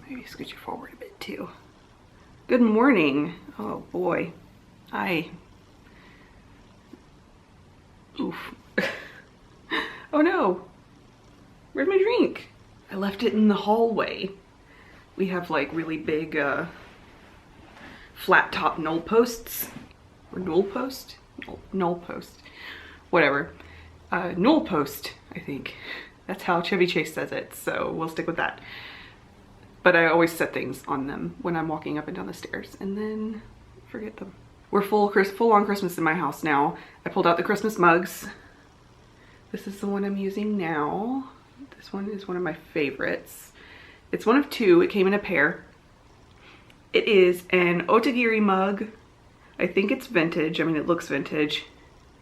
Maybe scooch it forward a bit too. Good morning. Oh boy. Oof. Oh no. Where's my drink? I left it in the hallway. We have like really big flat top knoll posts. Or knoll post? Knoll post. Whatever. Knoll post, I think. That's how Chevy Chase says it, so we'll stick with that. But I always set things on them when I'm walking up and down the stairs and then forget them. We're full on Christmas in my house now. I pulled out the Christmas mugs. This is the one I'm using now. This one is one of my favorites. It's one of two. It came in a pair. It is an Otagiri mug. I think it's vintage. I mean, it looks vintage.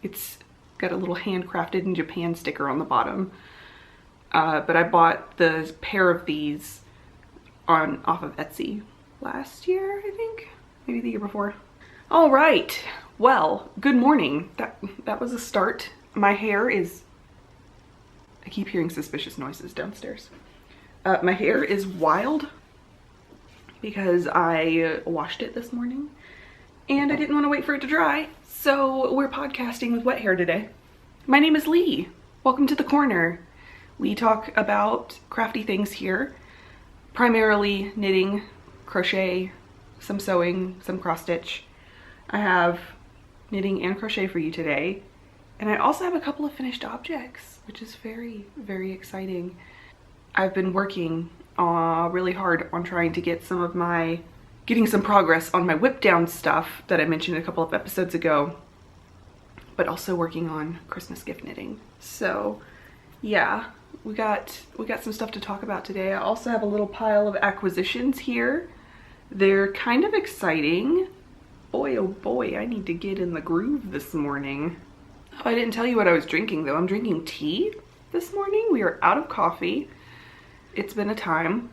It's got a little handcrafted in Japan sticker on the bottom. But I bought the pair of these off of Etsy last year, I think. Maybe the year before. All right. Well, good morning. That was a start. My hair is... I keep hearing suspicious noises downstairs. My hair is wild because I washed it this morning and I didn't want to wait for it to dry. So we're podcasting with wet hair today. My name is Leigh. Welcome to the corner. We talk about crafty things here, primarily knitting, crochet, some sewing, some cross stitch. I have knitting and crochet for you today. And I also have a couple of finished objects, which is very, very exciting. I've been working really hard on trying to get getting some progress on my whip down stuff that I mentioned a couple of episodes ago, but also working on Christmas gift knitting. So yeah, we got some stuff to talk about today. I also have a little pile of acquisitions here. They're kind of exciting. Boy, oh boy, I need to get in the groove this morning. Oh, I didn't tell you what I was drinking though. I'm drinking tea this morning. We are out of coffee. It's been a time.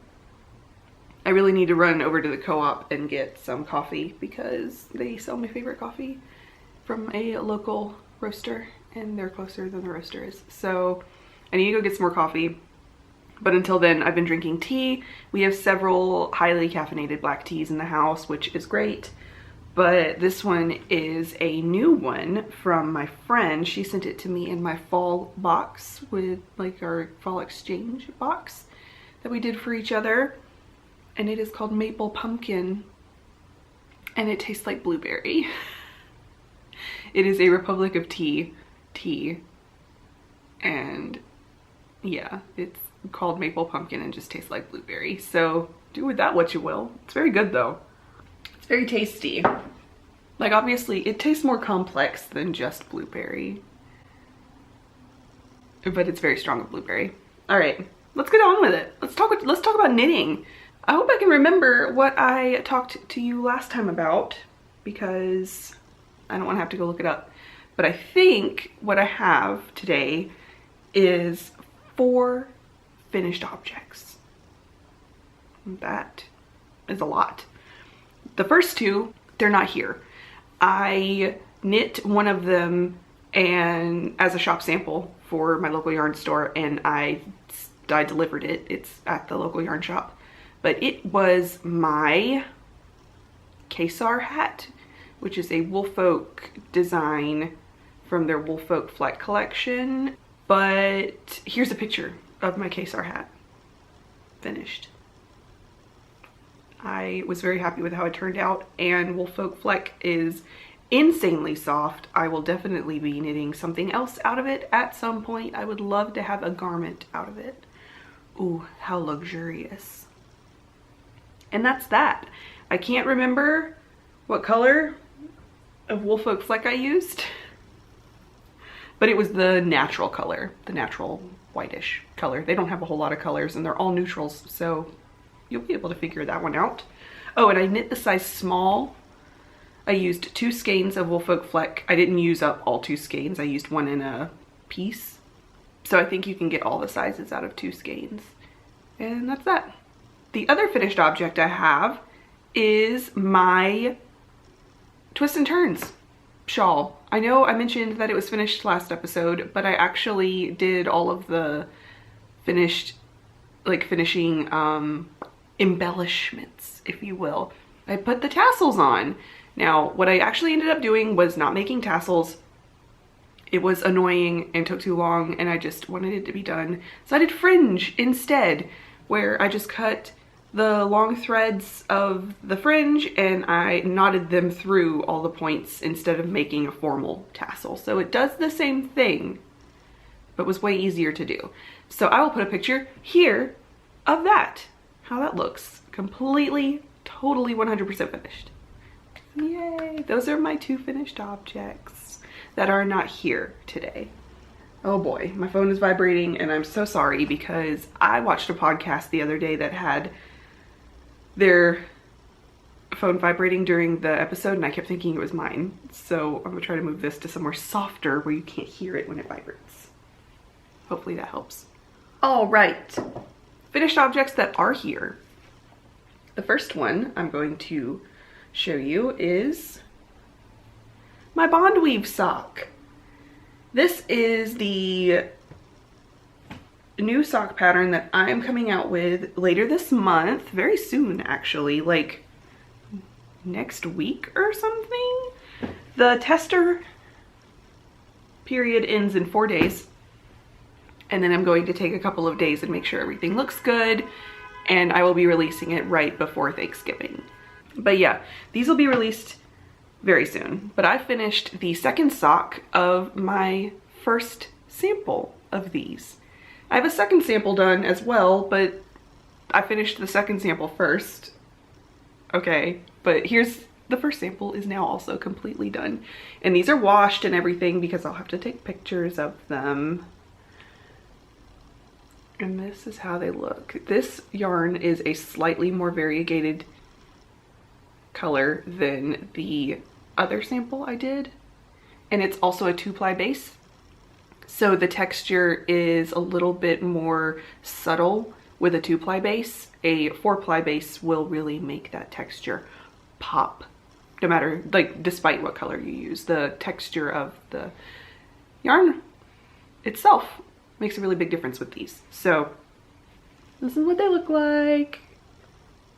I really need to run over to the co-op and get some coffee because they sell my favorite coffee from a local roaster and they're closer than the roaster is. So I need to go get some more coffee. But until then, I've been drinking tea. We have several highly caffeinated black teas in the house, which is great. But this one is a new one from my friend. She sent it to me in my fall box with like our fall exchange box that we did for each other. And it is called Maple Pumpkin and it tastes like blueberry. It is a Republic of Tea and yeah, it's called Maple Pumpkin and just tastes like blueberry. So do with that what you will. It's very good though. It's very tasty. Like obviously it tastes more complex than just blueberry, but it's very strong with blueberry. All right, let's get on with it. Let's talk about knitting. I hope I can remember what I talked to you last time about because I don't want to have to go look it up. But I think what I have today is 4 finished objects. That is a lot. The first 2, they're not here. I knit one of them and as a shop sample for my local yarn store and I delivered it. It's at the local yarn shop. But it was my Kesar hat, which is a Woolfolk design from their Woolfolk Fleck collection. But here's a picture of my Kesar hat, finished. I was very happy with how it turned out, and Woolfolk Fleck is insanely soft. I will definitely be knitting something else out of it at some point. I would love to have a garment out of it. Ooh, how luxurious. And that's that. I can't remember what color of Woolfolk Fleck I used, but it was the natural color, the natural whitish color. They don't have a whole lot of colors and they're all neutrals, so you'll be able to figure that one out. Oh, and I knit the size small. I used 2 skeins of Woolfolk Fleck. I didn't use up all 2 skeins. I used 1 in a piece. So I think you can get all the sizes out of 2 skeins. And that's that. The other finished object I have is my Twist and Turns shawl. I know I mentioned that it was finished last episode, but I actually did all of the finishing embellishments, if you will. I put the tassels on. Now, what I actually ended up doing was not making tassels. It was annoying and took too long, and I just wanted it to be done. So I did fringe instead, where I just cut the long threads of the fringe and I knotted them through all the points instead of making a formal tassel. So it does the same thing, but was way easier to do. So I will put a picture here of that, how that looks. Completely, totally 100% finished. Yay! Those are my 2 finished objects that are not here today. Oh boy, my phone is vibrating and I'm so sorry because I watched a podcast the other day that had their phone vibrating during the episode and I kept thinking it was mine. So I'm gonna try to move this to somewhere softer where you can't hear it when it vibrates. Hopefully that helps. All right, finished objects that are here. The first one I'm going to show you is my bond weave sock. This is the new sock pattern that I'm coming out with later this month, very soon actually, like next week or something. The tester period ends in 4 days, and then I'm going to take a couple of days and make sure everything looks good, and I will be releasing it right before Thanksgiving. But yeah, these will be released very soon. But I finished the second sock of my first sample of these. I have a second sample done as well, but I finished the second sample first. Okay, but here's the first sample is now also completely done. And these are washed and everything because I'll have to take pictures of them. And this is how they look. This yarn is a slightly more variegated color than the other sample I did. And it's also a 2-ply base. So the texture is a little bit more subtle with a 2-ply base. A 4-ply base will really make that texture pop. No matter, like, despite what color you use. The texture of the yarn itself makes a really big difference with these. So this is what they look like.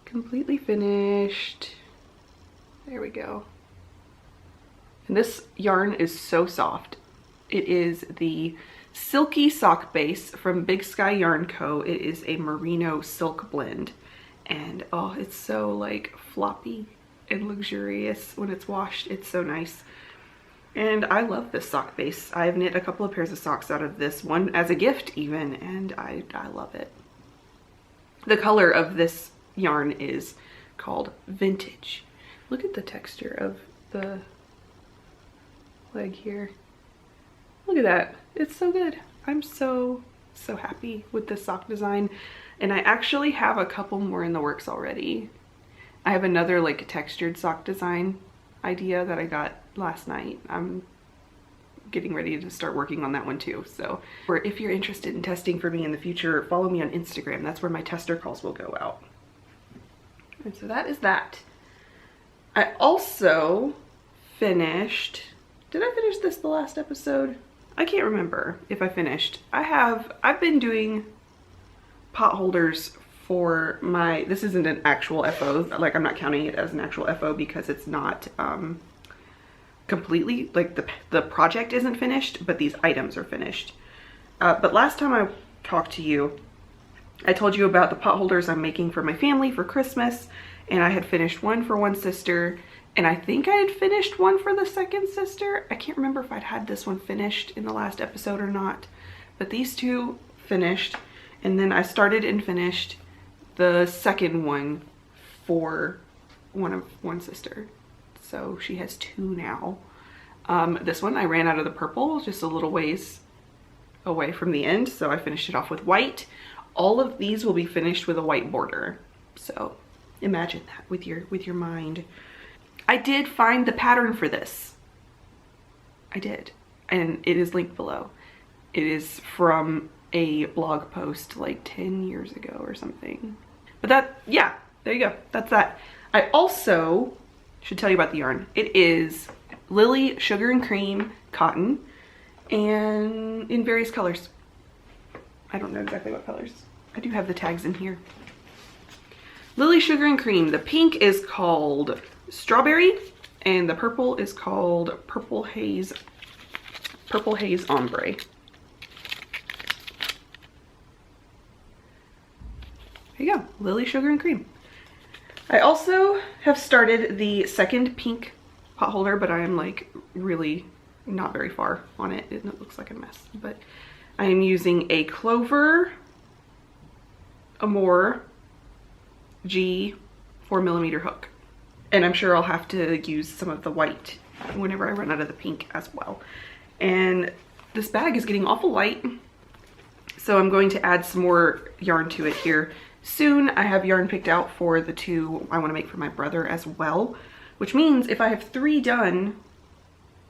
Completely finished. There we go. And this yarn is so soft. It is the Silky Sock Base from Big Sky Yarn Co. It is a merino silk blend. And oh, it's so like floppy and luxurious when it's washed. It's so nice. And I love this sock base. I've knit a couple of pairs of socks out of this one as a gift even, and I love it. The color of this yarn is called Vintage. Look at the texture of the leg here. Look at that. It's so good. I'm so happy with this sock design. And I actually have a couple more in the works already. I have another like textured sock design idea that I got last night. I'm getting ready to start working on that one too. So, or if you're interested in testing for me in the future, follow me on Instagram. That's where my tester calls will go out. And so that is that. I also finished, did I finish this the last episode? I can't remember if I finished. I've been doing pot holders for my, this isn't an actual FO, like I'm not counting it as an actual FO because it's not completely, like the project isn't finished, but these items are finished. But last time I talked to you, I told you about the pot holders I'm making for my family for Christmas, and I had finished one for one sister, and I think I had finished one for the second sister. I can't remember if I'd had this one finished in the last episode or not, but these two finished, and then I started and finished the second one for one sister. So she has two now. This one I ran out of the purple just a little ways away from the end, so I finished it off with white. All of these will be finished with a white border. So imagine that with your mind. I did find the pattern for this. I did, and it is linked below. It is from a blog post like 10 years ago or something. But that, yeah, there you go. That's that. I also should tell you about the yarn. It is Lily Sugar and Cream cotton, and in various colors. I don't know exactly what colors. I do have the tags in here. Lily Sugar and Cream. The pink is called Strawberry and the purple is called Purple Haze Ombre. There you go, Lily Sugar and Cream. I also have started the second pink pot holder, but I am like really not very far on it and it looks like a mess. But I am using a Clover Amore G 4mm hook. And I'm sure I'll have to use some of the white whenever I run out of the pink as well. And this bag is getting awful light, so I'm going to add some more yarn to it here soon. I have yarn picked out for the 2 I want to make for my brother as well, which means if I have 3 done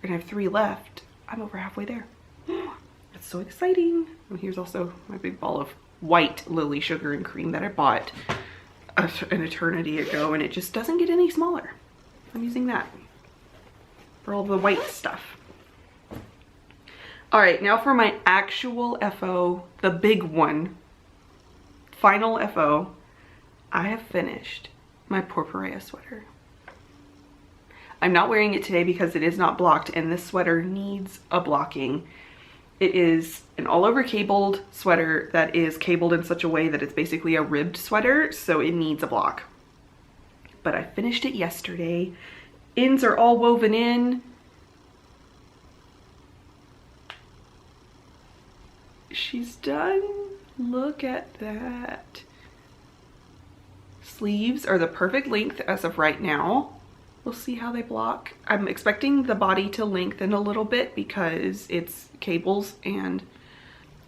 and I have 3 left, I'm over halfway there. That's so exciting. And here's also my big ball of white Lily Sugar and Cream that I bought an eternity ago, and it just doesn't get any smaller. I'm using that for all the white stuff. All right, now for my actual FO, the big one, final FO. I have finished my Purpurea sweater. I'm not wearing it today because it is not blocked, and this sweater needs a blocking. It is an all over cabled sweater that is cabled in such a way that it's basically a ribbed sweater, so it needs a block. But I finished it yesterday. Ends are all woven in. She's done. Look at that. Sleeves are the perfect length as of right now. We'll see how they block. I'm expecting the body to lengthen a little bit because it's cables, and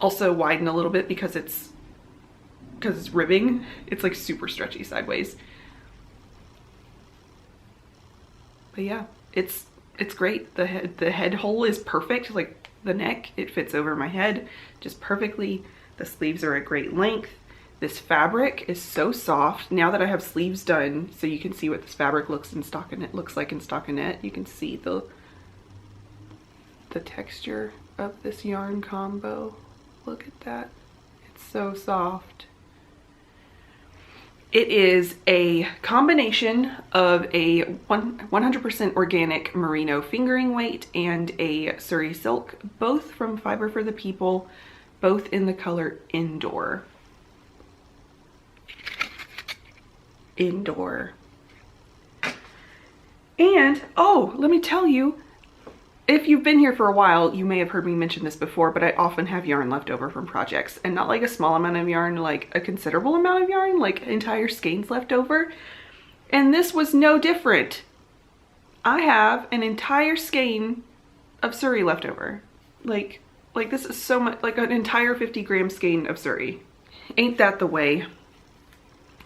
also widen a little bit because it's ribbing. It's like super stretchy sideways. But yeah, it's great. The head hole is perfect. Like the neck, it fits over my head just perfectly. The sleeves are a great length. This fabric is so soft. Now that I have sleeves done, so you can see what this fabric looks like in stockinette. You can see the texture of this yarn combo. Look at that. It's so soft. It is a combination of a 100% organic merino fingering weight and a Surrey silk, both from Fiber for the People, both in the color Indoor. Indoor. And, oh, let me tell you, if you've been here for a while, you may have heard me mention this before, but I often have yarn left over from projects, and not like a small amount of yarn, like a considerable amount of yarn, like entire skeins left over. And this was no different. I have an entire skein of Surrey left over. Like this is so much, like an entire 50-gram skein of Surrey. Ain't that the way?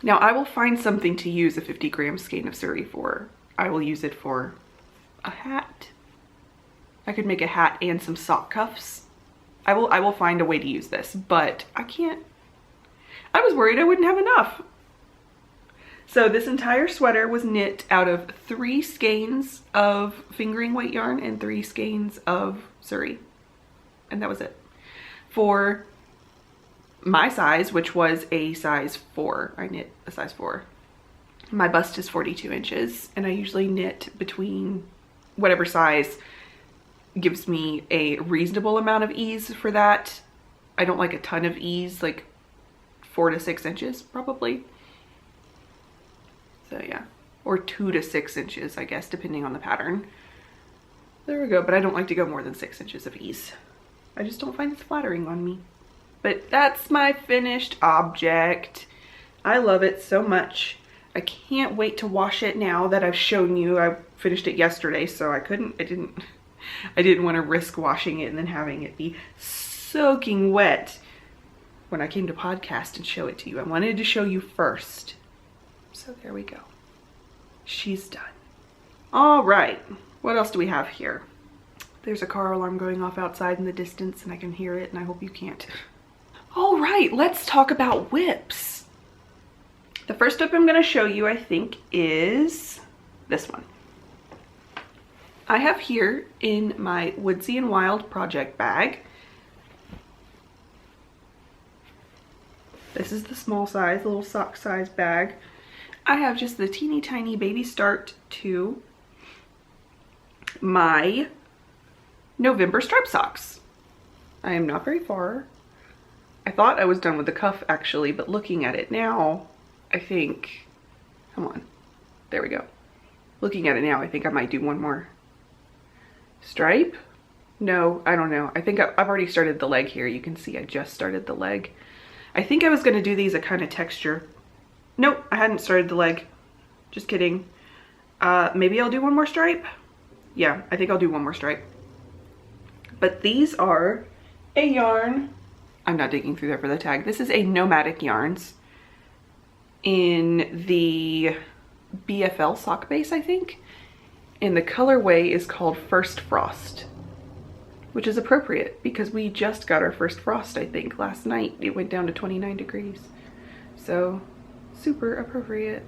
Now I will find something to use a 50-gram skein of Surrey for. I will use it for a hat. I could make a hat and some sock cuffs. I will find a way to use this, but I can't. I was worried I wouldn't have enough. So this entire sweater was knit out of 3 skeins of fingering weight yarn and 3 skeins of Surrey. And that was it. For my size, which was a size 4, I knit a size 4. My bust is 42 inches, and I usually knit between whatever size gives me a reasonable amount of ease for that. I don't like a ton of ease, like 4 to 6 inches probably. So yeah, or 2 to 6 inches, I guess, depending on the pattern. There we go, but I don't like to go more than 6 inches of ease. I just don't find it's flattering on me. But that's my finished object. I love it so much. I can't wait to wash it now that I've shown you. I finished it yesterday, so I didn't want to risk washing it and then having it be soaking wet when I came to podcast and show it to you. I wanted to show you first. So there we go. She's done. All right, what else do we have here? There's a car alarm going off outside in the distance and I can hear it, and I hope you can't. All right, let's talk about whips. The first whip I'm going to show you, I think, is this one. I have here in my Woodsy and Wild project bag. This is the small size, little sock size bag. I have just the teeny tiny baby start to my November stripe socks. I am not very far. I thought I was done with the cuff actually, but looking at it now, I think, come on, there we go. Looking at it now, I think I might do one more stripe. No, I don't know. I think I've already started the leg here. You can see I just started the leg. I think I was gonna do these a kind of texture. Nope, I hadn't started the leg. Just kidding. Maybe I'll do one more stripe. Yeah, I think I'll do one more stripe. But these are a yarn. I'm not digging through there for the tag. This is a Nomadic Yarns in the BFL sock base, I think. And the colorway is called First Frost, which is appropriate because we just got our first frost, I think, last night. It went down to 29 degrees. So super appropriate.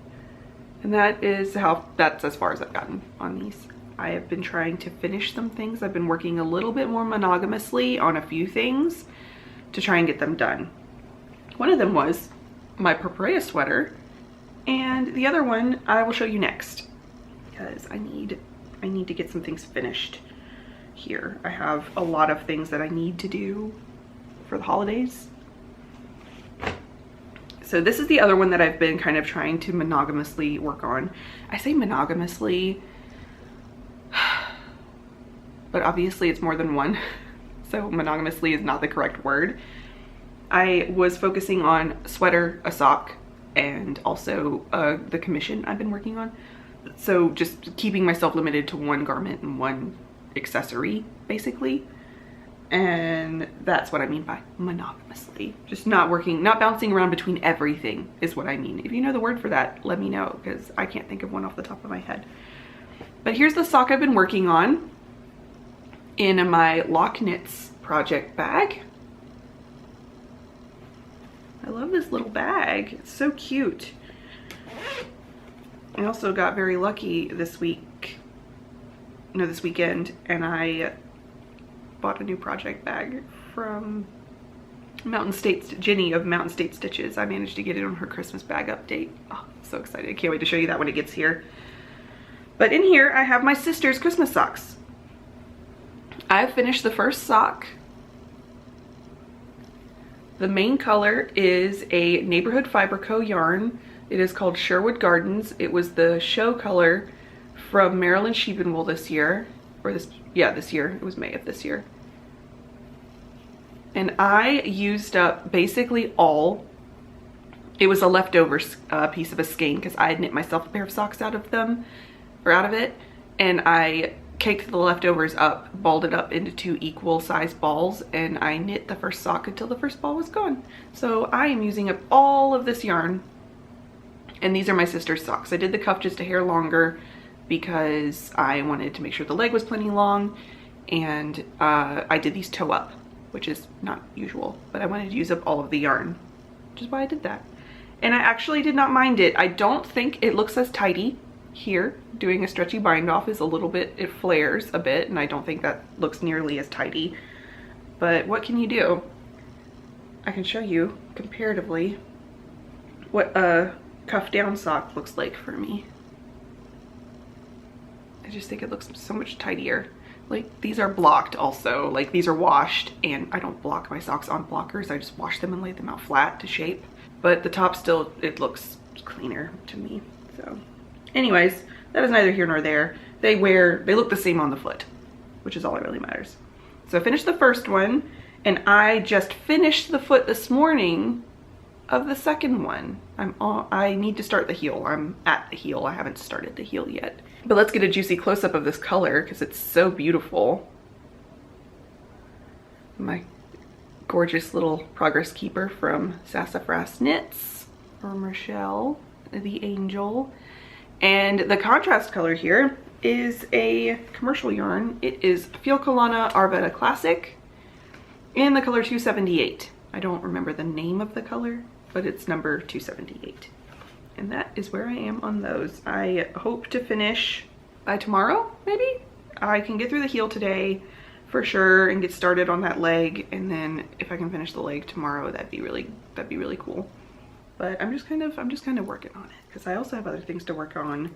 And that's as far as I've gotten on these. I have been trying to finish some things. I've been working a little bit more monogamously on a few things to try and get them done. One of them was my Purpurea sweater, and the other one I will show you next because I need to get some things finished here. I have a lot of things that I need to do for the holidays. So this is the other one that I've been kind of trying to monogamously work on. I say monogamously, but obviously it's more than one. So monogamously is not the correct word. I was focusing on sweater, a sock, and also the commission I've been working on. So just keeping myself limited to one garment and one accessory, basically. And that's what I mean by monogamously. Just not bouncing around between everything is what I mean. If you know the word for that, let me know, because I can't think of one off the top of my head. But here's the sock I've been working on in my LeighKnits project bag. I love this little bag. It's so cute. I also got very lucky this weekend, and I bought a new project bag from Jenny of Mountain State Stitches. I managed to get it on her Christmas bag update. Oh, I'm so excited. I can't wait to show you that when it gets here. But in here, I have my sister's Christmas socks. I've finished the first sock. The main color is a Neighborhood Fiber Co. yarn. It is called Sherwood Gardens. It was the show color from Maryland Sheep and Wool this year. This year. It was May of this year. And I used up basically all. It was a leftover piece of a skein because I had knit myself a pair of socks out of it. And I caked the leftovers up, balled it up into 2 equal size balls, and I knit the first sock until the first ball was gone. So I am using up all of this yarn. And these are my sister's socks. I did the cuff just a hair longer because I wanted to make sure the leg was plenty long, and I did these toe up, which is not usual, but I wanted to use up all of the yarn, which is why I did that. And I actually did not mind it. I don't think it looks as tidy here. Doing a stretchy bind off is a little bit, it flares a bit, and I don't think that looks nearly as tidy, but what can you do? I can show you comparatively what a cuff down sock looks like for me. I just think it looks so much tidier. Like, these are blocked also, like these are washed, and I don't block my socks on blockers. I just wash them and lay them out flat to shape. But the top still, it looks cleaner to me. So anyways, that is neither here nor there. They look the same on the foot, which is all that really matters. So I finished the first one, and I just finished the foot this morning of the second one. I need to start the heel. I'm at the heel. I haven't started the heel yet. But let's get a juicy close-up of this color because it's so beautiful. My gorgeous little progress keeper from Sassafras Knits, from Rochelle, the Angel. And the contrast color here is a commercial yarn. It is Fiocalana Arveda Classic in the color 278. I don't remember the name of the color, but it's number 278. And that is where I am on those. I hope to finish by tomorrow, maybe? I can get through the heel today for sure and get started on that leg, and then if I can finish the leg tomorrow, that'd be really cool. but I'm just kind of working on it because I also have other things to work on.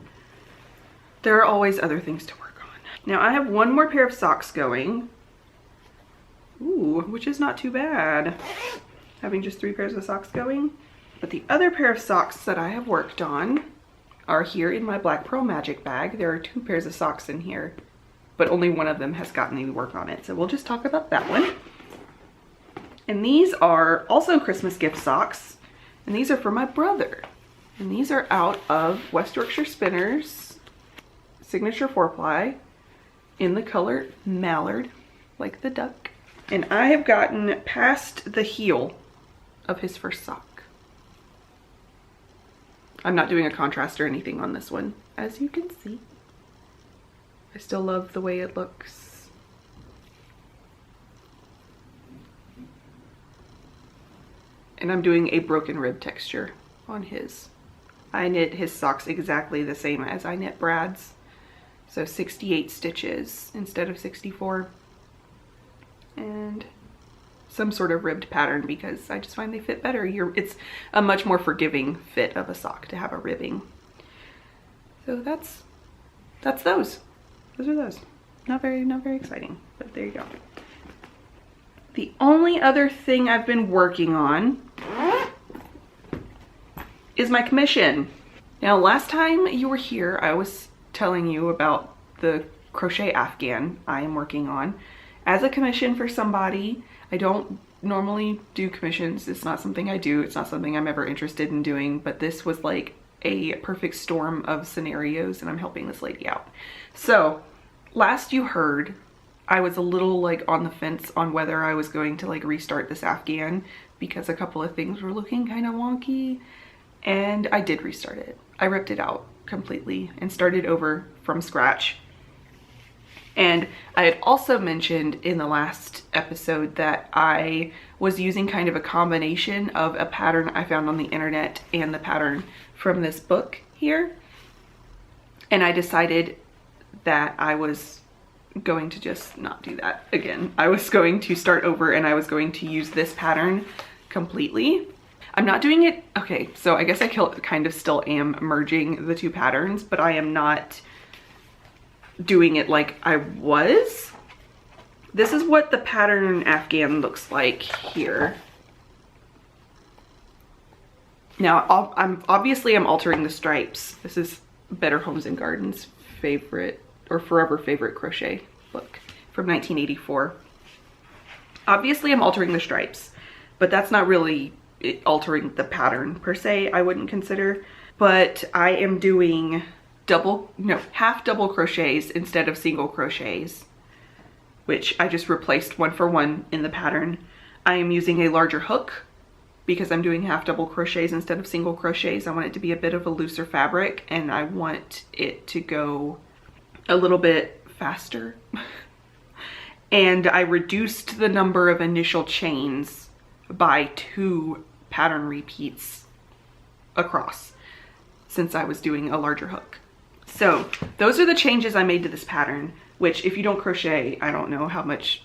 There are always other things to work on. Now I have one more pair of socks going. Ooh, which is not too bad. Having just 3 pairs of socks going. But the other pair of socks that I have worked on are here in my Black Pearl Magic bag. There are 2 pairs of socks in here, but only one of them has gotten any work on it. So we'll just talk about that one. And these are also Christmas gift socks. And these are for my brother. And these are out of West Yorkshire Spinners Signature 4-ply in the color Mallard, like the duck. And I have gotten past the heel of his first sock. I'm not doing a contrast or anything on this one, as you can see. I still love the way it looks. And I'm doing a broken rib texture on his. I knit his socks exactly the same as I knit Brad's. So 68 stitches instead of 64. And some sort of ribbed pattern because I just find they fit better. It's a much more forgiving fit of a sock to have a ribbing. So that's those. Those are those. Not very exciting, but there you go. The only other thing I've been working on is my commission. Now, last time you were here, I was telling you about the crochet afghan I am working on as a commission for somebody. I don't normally do commissions. It's not something I do. It's not something I'm ever interested in doing, but this was like a perfect storm of scenarios and I'm helping this lady out. So last you heard, I was a little like on the fence on whether I was going to like restart this afghan because a couple of things were looking kind of wonky, and I did restart it. I ripped it out completely and started over from scratch. And I had also mentioned in the last episode that I was using kind of a combination of a pattern I found on the internet and the pattern from this book here. And I decided that I was going to just not do that again. I was going to start over and I was going to use this pattern completely. I'm not doing it, okay, so I guess I kind of still am merging the 2 patterns, but I am not doing it like I was. This is what the pattern afghan looks like here. Now, I'm altering the stripes. This is Better Homes and Gardens' favorite or forever favorite crochet book from 1984. Obviously, I'm altering the stripes, but that's not really altering the pattern per se, I wouldn't consider. But I am doing half double crochets instead of single crochets, which I just replaced 1 for 1 in the pattern. I am using a larger hook because I'm doing half double crochets instead of single crochets. I want it to be a bit of a looser fabric and I want it to go a little bit faster. And I reduced the number of initial chains by 2 pattern repeats across since I was doing a larger hook. So those are the changes I made to this pattern, which if you don't crochet, I don't know how much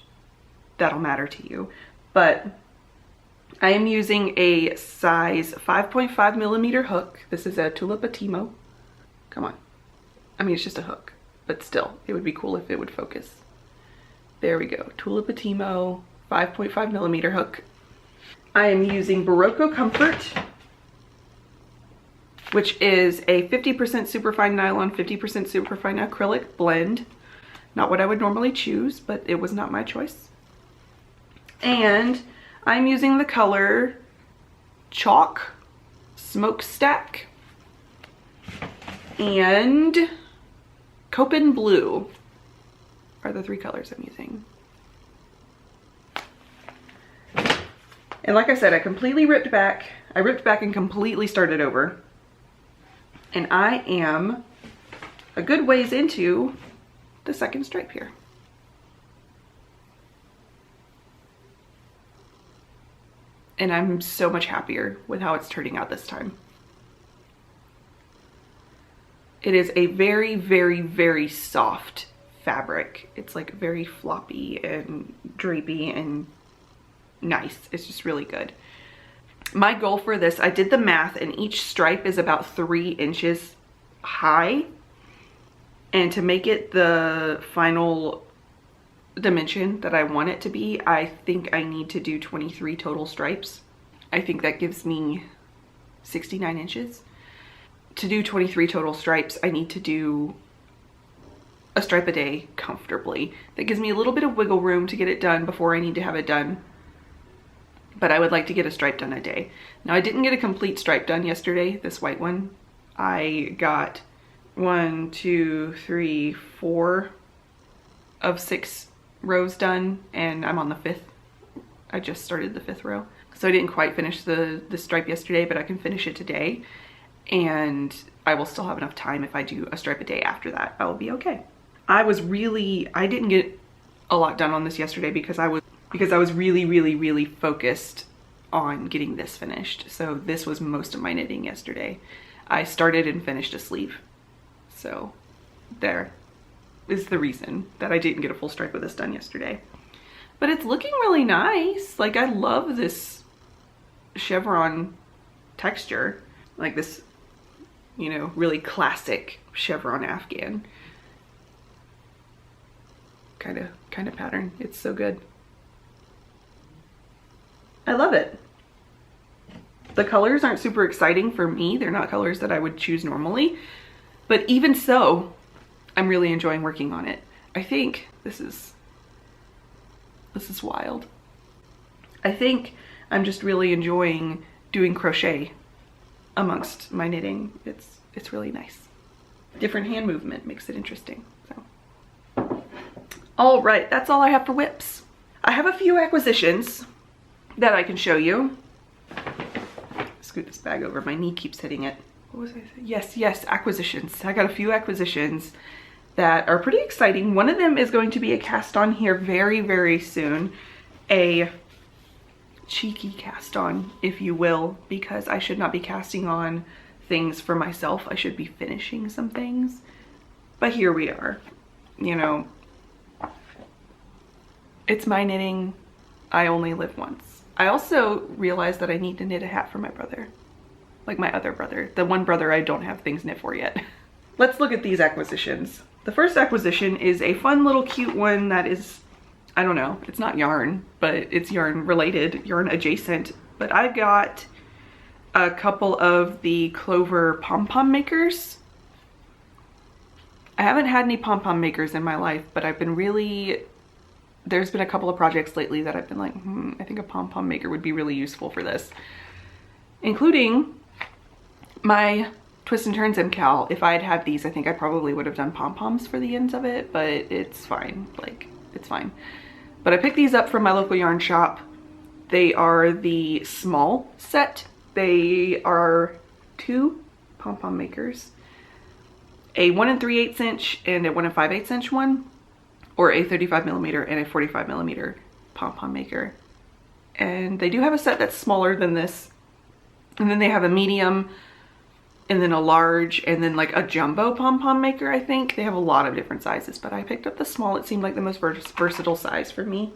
that'll matter to you, but I am using a size 5.5 millimeter hook. This is a Tulipatimo. Come on. I mean, it's just a hook, but still, it would be cool if it would focus. There we go. Tulipatimo 5.5 millimeter hook. I am using Barocco Comfort, which is a 50% superfine nylon, 50% superfine acrylic blend. Not what I would normally choose, but it was not my choice. And I'm using the color Chalk, Smokestack, and Copen Blue are the 3 colors I'm using. And like I said, I completely ripped back. I ripped back and completely started over. And I am a good ways into the second stripe here. And I'm so much happier with how it's turning out this time. It is a very, very, very soft fabric. It's like very floppy and drapey and nice. It's just really good. My goal for this, I did the math, and each stripe is about 3 inches high. And to make it the final dimension that I want it to be, I think I need to do 23 total stripes. I think that gives me 69 inches. To do 23 total stripes, I need to do a stripe a day comfortably. That gives me a little bit of wiggle room to get it done before I need to have it done. But I would like to get a stripe done a day. Now, I didn't get a complete stripe done yesterday, this white one. I got 1, 2, 3, 4 of 6 rows done, and I'm on the 5th. I just started the 5th row. So I didn't quite finish the stripe yesterday, but I can finish it today. And I will still have enough time if I do a stripe a day after that. I will be okay. I didn't get a lot done on this yesterday because I was really focused on getting this finished. So this was most of my knitting yesterday. I started and finished a sleeve. So there is the reason that I didn't get a full stripe of this done yesterday. But it's looking really nice. Like, I love this chevron texture. Like this, you know, really classic chevron afghan kind of pattern. It's so good. I love it. The colors aren't super exciting for me. They're not colors that I would choose normally. But even so, I'm really enjoying working on it. I think this is wild. I think I'm just really enjoying doing crochet amongst my knitting. It's really nice. Different hand movement makes it interesting. So, all right, that's all I have for whips. I have a few acquisitions that I can show you. Scoot this bag over. My knee keeps hitting it. What was I saying? Yes, acquisitions. I got a few acquisitions that are pretty exciting. One of them is going to be a cast on here very soon. A cheeky cast on, if you will, because I should not be casting on things for myself. I should be finishing some things. But here we are. You know, it's my knitting. I only live once. I also realized that I need to knit a hat for my brother. Like my other brother. The one brother I don't have things knit for yet. Let's look at these acquisitions. The first acquisition is a fun little cute one that is, I don't know, it's not yarn, but it's yarn related, yarn adjacent. But I got a couple of the Clover pom-pom makers. I haven't had any pom-pom makers in my life, but I've been really, there's been a couple of projects lately that I've been like, I think a pom-pom maker would be really useful for this. Including my Twist and Turns MCal. If I had had these, I think I probably would have done pom-poms for the ends of it, but it's fine. Like, it's fine. But I picked these up from my local yarn shop. They are the small set. They are 2 pom-pom makers. A 1 3/8 inch and a 1 5/8 inch one, or a 35mm and a 45mm pom-pom maker. And they do have a set that's smaller than this. And then they have a medium, and then a large, and then like a jumbo pom-pom maker, I think. They have a lot of different sizes, but I picked up the small. It seemed like the most versatile size for me.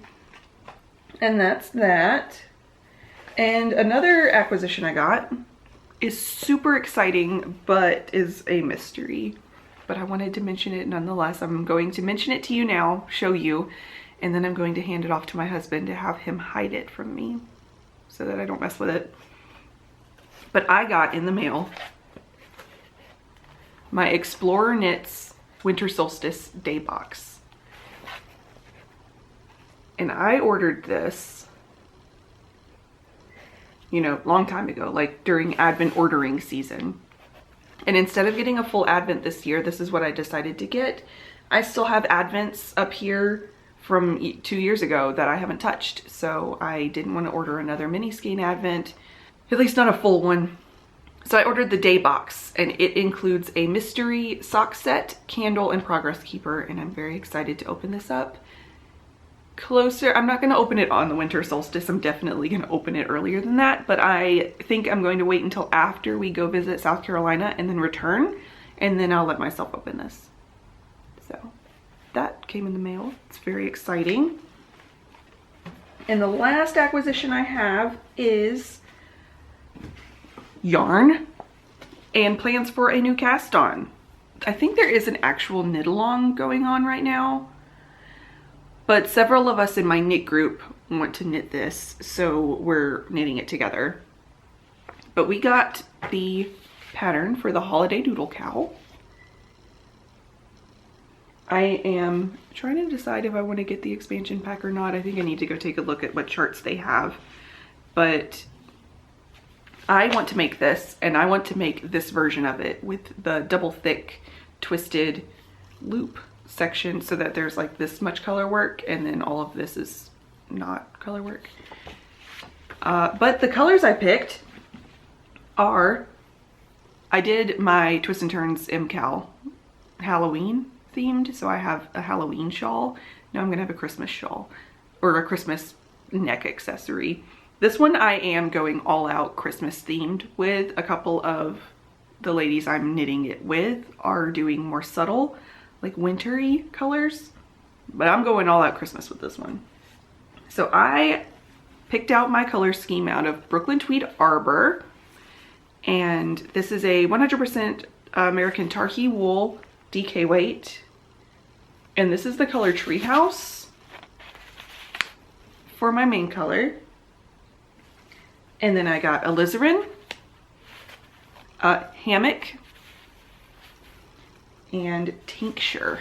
And that's that. And another acquisition I got is super exciting, but is a mystery. But I wanted to mention it nonetheless. I'm going to mention it to you now, show you, and then I'm going to hand it off to my husband to have him hide it from me so that I don't mess with it. But I got in the mail my Explorer Knits Winter Solstice Day Box. And I ordered this, you know, long time ago, like during Advent ordering season. And instead of getting a full Advent this year, this is what I decided to get. I still have Advents up here from 2 years ago that I haven't touched. So I didn't want to order another mini skein Advent, at least not a full one. So I ordered the day box, and it includes a mystery sock set, candle, and progress keeper, and I'm very excited to open this up. Closer, I'm not going to open it on the winter solstice. I'm definitely going to open it earlier than that, but I think I'm going to wait until after we go visit South Carolina and then return, and then I'll let myself open this. So that came in the mail. It's very exciting. And the last acquisition I have is yarn and plans for a new cast on. I think there is an actual knit along going on right now, but several of us in my knit group want to knit this, so we're knitting it together. But we got the pattern for the holiday doodle cow. I am trying to decide if I want to get the expansion pack or not. I think I need to go take a look at what charts they have, but I want to make this, and I want to make this version of it with the double thick twisted loop section, so that there's like this much color work and then all of this is not color work. But the colors I picked are, I did my Twist and Turns MCal Halloween themed, so I have a Halloween shawl. Now I'm gonna have a Christmas shawl, or a Christmas neck accessory. This one I am going all out Christmas themed with. A couple of the ladies I'm knitting it with are doing more subtle, like wintry colors, but I'm going all out Christmas with this one. So I picked out my color scheme out of Brooklyn Tweed Arbor, and this is a 100% American Tarhee wool DK weight, and this is the color Treehouse for my main color. And then I got alizarin, hammock, and tincture.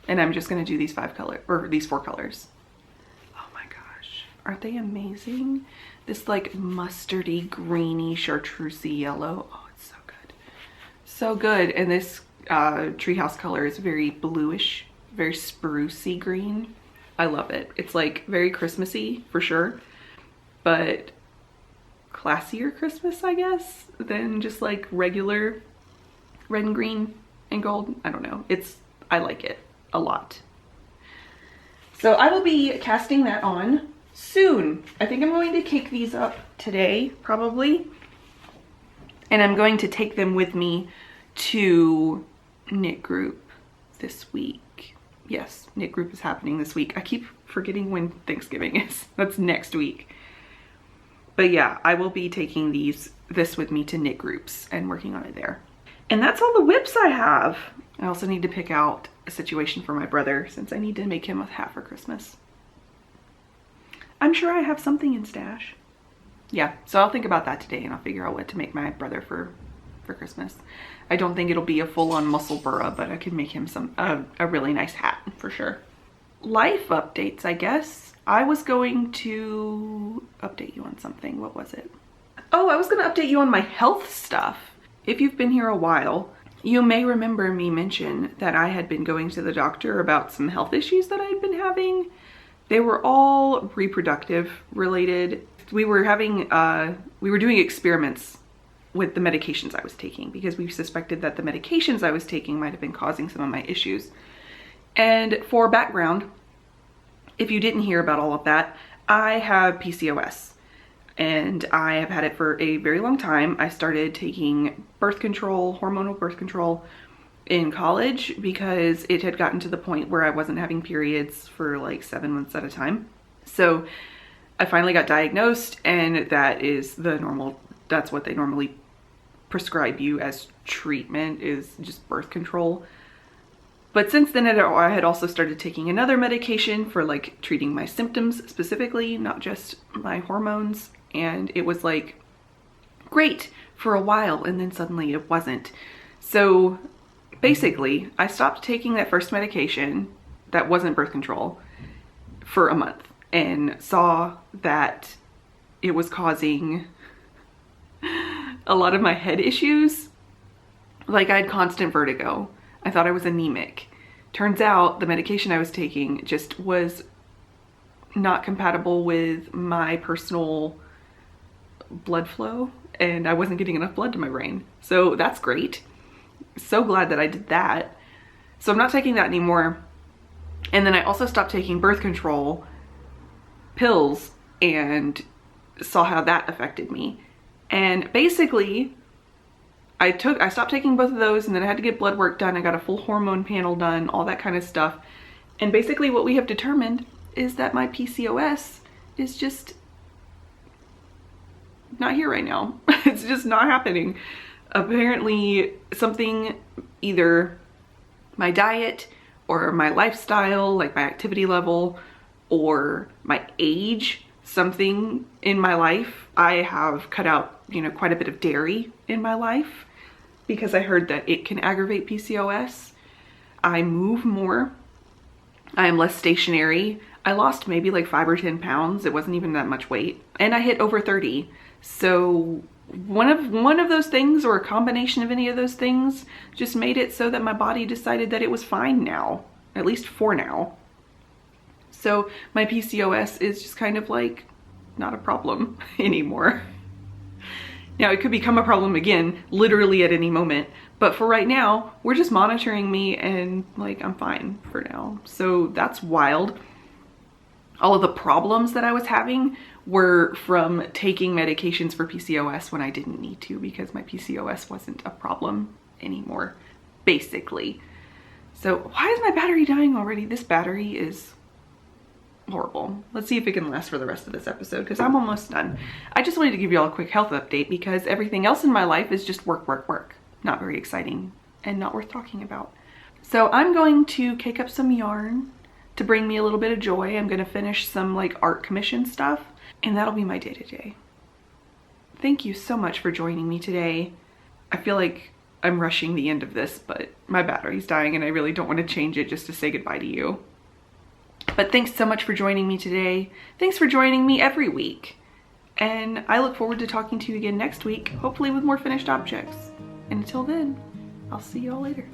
And I'm just gonna do these these 4 colors. Oh my gosh, aren't they amazing? This like mustardy, greeny, chartreusey yellow. Oh, it's so good. So good. And this treehouse color is very bluish, very sprucey green. I love it. It's like very Christmassy for sure, but classier Christmas, I guess, than just like regular red and green and gold. I don't know. I like it a lot. So I will be casting that on soon. I think I'm going to cake these up today, probably. And I'm going to take them with me to knit group this week. Yes, knit group is happening this week. I keep forgetting when Thanksgiving is. That's next week. But yeah, I will be taking this with me to knit groups and working on it there. And that's all the whips I have. I also need to pick out a situation for my brother, since I need to make him a hat for Christmas. I'm sure I have something in stash. Yeah, so I'll think about that today, and I'll figure out what to make my brother for Christmas. I don't think it'll be a full-on muscle burra, but I can make him a really nice hat for sure. Life updates, I guess. I was going to update you on something. What was it? Oh, I was going to update you on my health stuff. If you've been here a while, you may remember me mention that I had been going to the doctor about some health issues that I'd been having. They were all reproductive related. We were doing experiments with the medications I was taking, because we suspected that the medications I was taking might have been causing some of my issues. And for background, if you didn't hear about all of that, I have PCOS, and I have had it for a very long time. I started taking birth control, hormonal birth control, in college because it had gotten to the point where I wasn't having periods for like 7 months at a time. So I finally got diagnosed, and that is that's what they normally prescribe you as treatment, is just birth control. But since then I had also started taking another medication for like treating my symptoms specifically, not just my hormones. And it was like great for a while, and then suddenly it wasn't. So basically I stopped taking that first medication that wasn't birth control for a month, and saw that it was causing a lot of my head issues. Like, I had constant vertigo. I thought I was anemic. Turns out the medication I was taking just was not compatible with my personal blood flow, and I wasn't getting enough blood to my brain. So that's great. So glad that I did that. So I'm not taking that anymore. And then I also stopped taking birth control pills and saw how that affected me. And basically I stopped taking both of those, and then I had to get blood work done. I got a full hormone panel done, all that kind of stuff. And basically what we have determined is that my PCOS is just not here right now. It's just not happening. Apparently something, either my diet or my lifestyle, like my activity level, or my age, something in my life. I have cut out, you know, quite a bit of dairy in my life because I heard that it can aggravate PCOS. I move more. I am less stationary. I lost maybe like 5 or 10 pounds. It wasn't even that much weight. And I hit over 30. So one of those things, or a combination of any of those things, just made it so that my body decided that it was fine now, at least for now. So my PCOS is just kind of like not a problem anymore. Now it could become a problem again, literally at any moment. But for right now, we're just monitoring me and like I'm fine for now. So that's wild. All of the problems that I was having were from taking medications for PCOS when I didn't need to, because my PCOS wasn't a problem anymore, basically. So why is my battery dying already? This battery is horrible. Let's see if it can last for the rest of this episode, because I'm almost done. I just wanted to give you all a quick health update because everything else in my life is just work, work, work. Not very exciting and not worth talking about. So I'm going to cake up some yarn to bring me a little bit of joy. I'm going to finish some like art commission stuff, and that'll be my day to day. Thank you so much for joining me today. I feel like I'm rushing the end of this, but my battery's dying and I really don't want to change it just to say goodbye to you. But thanks so much for joining me today. Thanks for joining me every week. And I look forward to talking to you again next week, hopefully with more finished objects. And until then, I'll see you all later.